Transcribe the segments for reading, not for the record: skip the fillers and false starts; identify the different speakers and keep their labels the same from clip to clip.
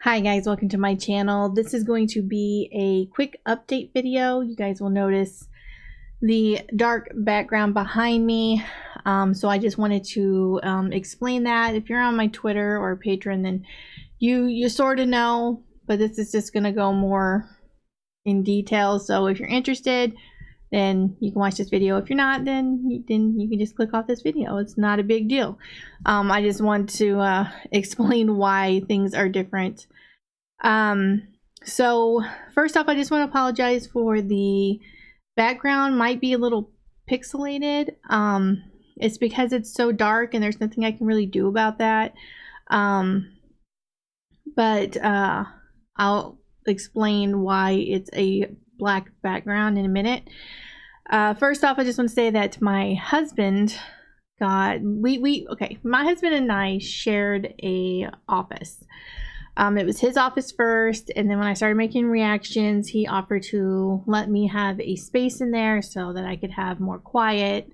Speaker 1: Hi guys, welcome to my channel. This is going to be a quick update video. You guys will notice the dark background behind me. So I just wanted to explain that. If you're on my Twitter or Patreon, then you sort of know, but this is just going to go more in detail. So if you're interested, then you can watch this video. If you're not, then you can just click off this video. It's not a big deal. I just want to explain why things are different. So first off, I just want to apologize for the background. Might be a little pixelated. It's because it's so dark and there's nothing I can really do about that. But I'll explain why it's a black background in a minute. First off, I just want to say that my husband my husband and I shared a office. It was his office first, and then when I started making reactions, he offered to let me have a space in there so that I could have more quiet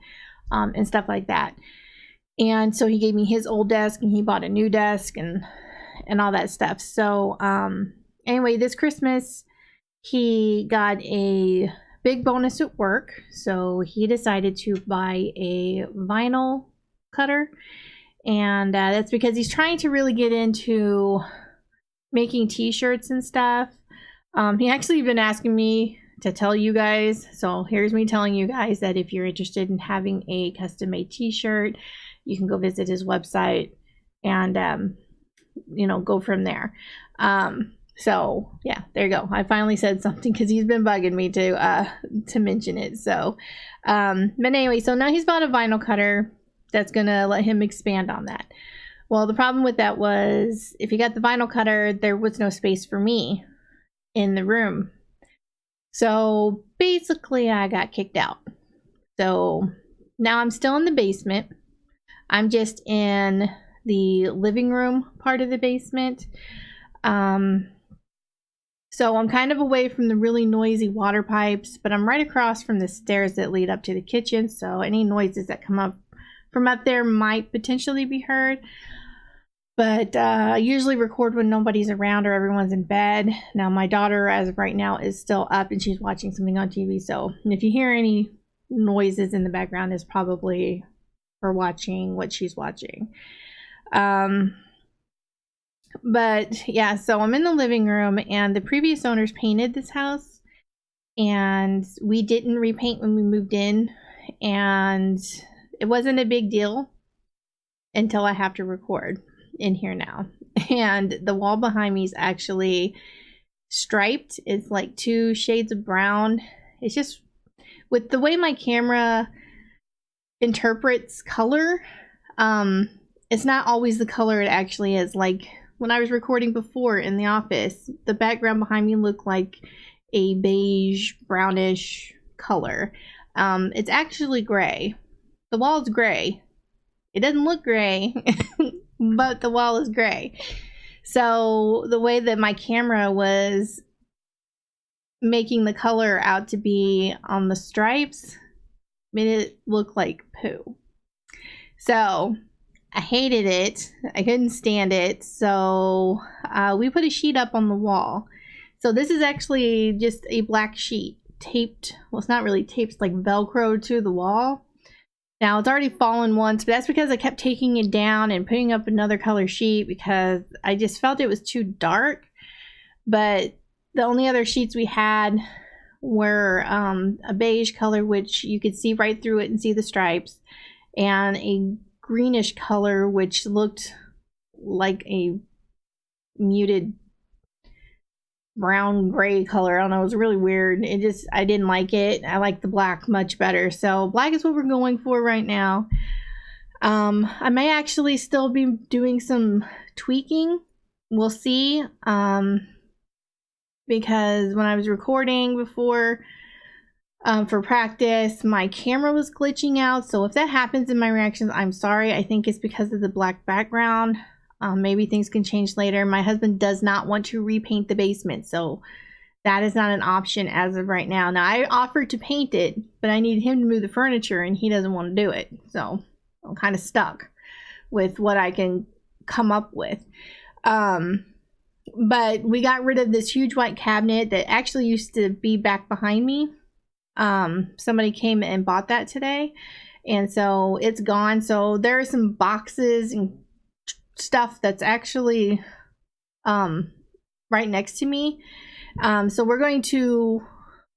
Speaker 1: and stuff like that. And so he gave me his old desk, and he bought a new desk and all that stuff. So anyway, this Christmas, he got a big bonus at work, so he decided to buy a vinyl cutter, and that's because he's trying to really get into making t-shirts and stuff. He actually been asking me to tell you guys, so here's me telling you guys that if you're interested in having a custom-made t-shirt, you can go visit his website and go from there. So yeah, there you go. I finally said something because he's been bugging me to mention it. So but anyway, so now he's bought a vinyl cutter that's gonna let him expand on that. Well, the problem with that was if he got the vinyl cutter, there was no space for me in the room. So basically I got kicked out. So now I'm still in the basement. I'm just in the living room part of the basement. So I'm kind of away from the really noisy water pipes, but I'm right across from the stairs that lead up to the kitchen. So any noises that come up from up there might potentially be heard. But I usually record when nobody's around or everyone's in bed. Now my daughter, as of right now, is still up and she's watching something on TV. So if you hear any noises in the background, it's probably her watching what she's watching. But yeah, so I'm in the living room, and the previous owners painted this house, and we didn't repaint when we moved in, and it wasn't a big deal until I have to record in here now. And the wall behind me is actually striped. It's like 2 shades of brown. It's just with the way my camera interprets color, it's not always the color it actually is. Like when I was recording before in the office, the background behind me looked like a beige brownish color. It's actually gray. The wall is gray. It doesn't look gray, but the wall is gray. So the way that my camera was making the color out to be on the stripes made it look like poo. So I hated it. I couldn't stand it. So we put a sheet up on the wall. So this is actually just a black sheet taped. Well, it's not really taped, it's like Velcro to the wall. Now it's already fallen once, but that's because I kept taking it down and putting up another color sheet because I just felt it was too dark. But the only other sheets we had were a beige color, which you could see right through it and see the stripes, and a greenish color, which looked like a muted brown gray color. I don't know, it was really weird. I didn't like it. I like the black much better. So black is what we're going for right now. I may actually still be doing some tweaking. We'll see. Because when I was recording before for practice, my camera was glitching out. So if that happens in my reactions, I'm sorry. I think it's because of the black background. Maybe things can change later. My husband does not want to repaint the basement, so that is not an option as of right now. Now, I offered to paint it, but I need him to move the furniture, and he doesn't want to do it. So I'm kind of stuck with what I can come up with. But we got rid of this huge white cabinet that actually used to be back behind me. Somebody came and bought that today, and so it's gone. So there are some boxes and stuff that's actually right next to me. So we're going to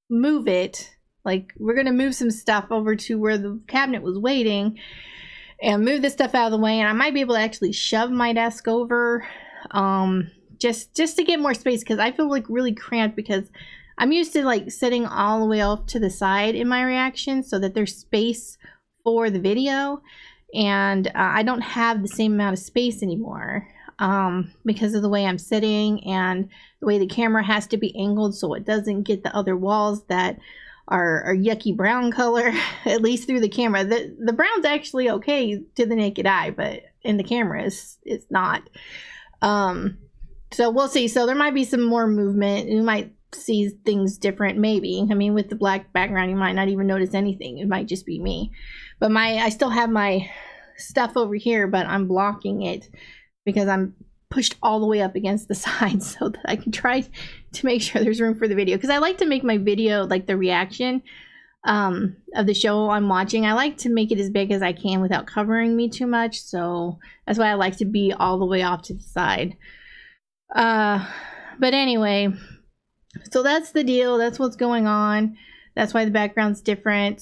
Speaker 1: move it. Like, we're going to move some stuff over to where the cabinet was waiting and move this stuff out of the way. And I might be able to actually shove my desk over just to get more space, because I feel like really cramped, because I'm used to like sitting all the way off to the side in my reaction so that there's space for the video. And I don't have the same amount of space anymore because of the way I'm sitting and the way the camera has to be angled so it doesn't get the other walls that are yucky brown color, at least through the camera. The brown's actually okay to the naked eye, but in the camera it's not. So we'll see. So there might be some more movement. You might see things different, maybe. I mean, with the black background, you might not even notice anything. It might just be me. But I still have my stuff over here, but I'm blocking it because I'm pushed all the way up against the side so that I can try to make sure there's room for the video. Because I like to make my video, like the reaction of the show I'm watching, I like to make it as big as I can without covering me too much. So that's why I like to be all the way off to the side. But anyway, so that's the deal. That's what's going on. That's why the background's different.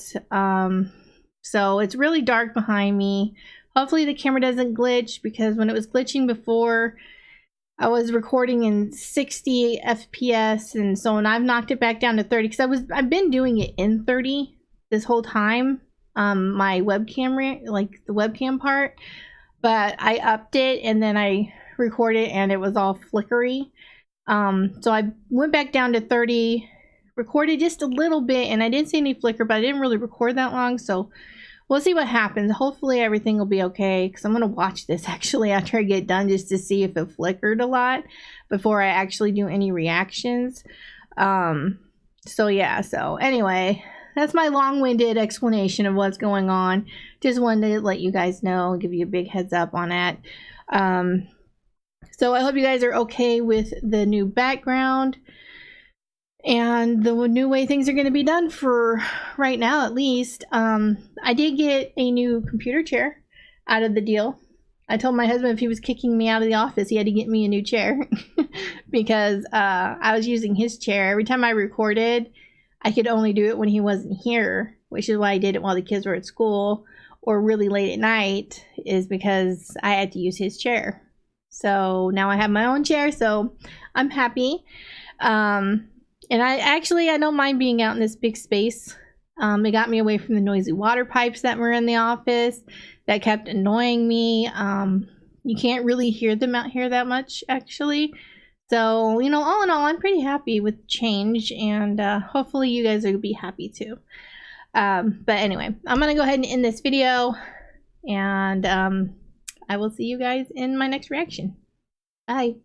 Speaker 1: So it's really dark behind me. Hopefully the camera doesn't glitch, because when it was glitching before, I was recording in 60 FPS, and so when I've knocked it back down to 30, because I've been doing it in 30 this whole time, my webcam, like the webcam part, but I upped it and then I recorded and it was all flickery. So I went back down to 30, recorded just a little bit, and I didn't see any flicker, but I didn't really record that long, so we'll see what happens. Hopefully everything will be okay, because I'm going to watch this actually after I get done just to see if it flickered a lot before I actually do any reactions. So yeah, so anyway, that's my long-winded explanation of what's going on. Just wanted to let you guys know, give you a big heads up on that. So I hope you guys are okay with the new background and the new way things are going to be done for right now, at least. I did get a new computer chair out of the deal. I told my husband if he was kicking me out of the office, he had to get me a new chair because I was using his chair. Every time I recorded, I could only do it when he wasn't here, which is why I did it while the kids were at school or really late at night, is because I had to use his chair. So now I have my own chair, so I'm happy. And I don't mind being out in this big space. It got me away from the noisy water pipes that were in the office that kept annoying me. You can't really hear them out here that much, actually. So, you know, all in all, I'm pretty happy with change, and hopefully you guys will be happy too. But anyway, I'm going to go ahead and end this video, and I will see you guys in my next reaction. Bye.